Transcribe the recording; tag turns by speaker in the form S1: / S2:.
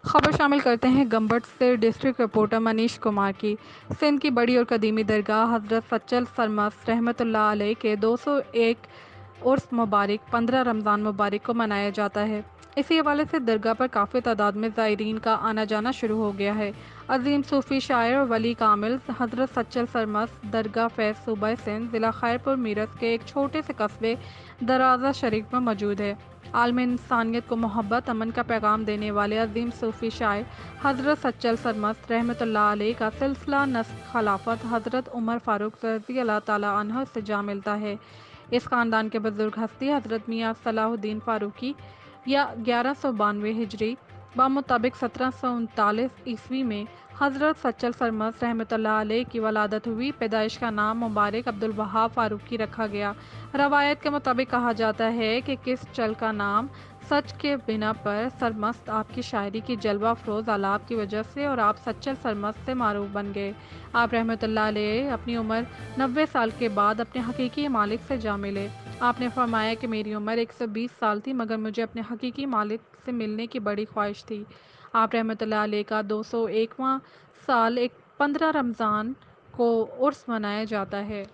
S1: خبر شامل کرتے ہیں گمبٹ سے ڈسٹرکٹ رپورٹر منیش کمار کی۔ سندھ کی بڑی اور قدیمی درگاہ حضرت سچل سرمست رحمۃ اللہ علیہ کے 201 عرس مبارک 15 رمضان مبارک کو منایا جاتا ہے۔ اسی حوالے سے درگاہ پر کافی تعداد میں زائرین کا آنا جانا شروع ہو گیا ہے۔ عظیم صوفی شاعر اور ولی کامل حضرت سچل سرمست درگاہ فیض صوبہ سندھ ضلع خیرپور میرٹھ کے ایک چھوٹے سے قصبے درازہ شریف میں موجود ہے۔ عالم انسانیت کو محبت امن کا پیغام دینے والے عظیم صوفی شاعر حضرت سچل سرمست رحمۃ اللہ علیہ کا سلسلہ نسل خلافت حضرت عمر فاروق رضی اللہ تعالیٰ عنہ سے جا ملتا ہے۔ اس خاندان کے بزرگ ہستی حضرت میاں صلاح الدین فاروقی یا 1192 ہجری بمطابق 1739 عیسوی میں حضرت سچل سرمست رحمۃ اللہ علیہ کی ولادت ہوئی۔ پیدائش کا نام مبارک عبدالوہاب فاروقی رکھا گیا۔ روایت کے مطابق کہا جاتا ہے کہ کس چل کا نام سچ کے بنا پر سرمست آپ کی شاعری کی جلوہ افروز آلات کی وجہ سے اور آپ سچل سرمست سے معروف بن گئے۔ آپ رحمۃ اللہ علیہ اپنی عمر 90 سال کے بعد اپنے حقیقی مالک سے جا ملے۔ آپ نے فرمایا کہ میری عمر 120 سال تھی مگر مجھے اپنے حقیقی مالک سے ملنے کی بڑی خواہش تھی۔ آپ رحمۃ اللہ علیہ کا 201واں سال 15 رمضان کو عرس منایا جاتا ہے۔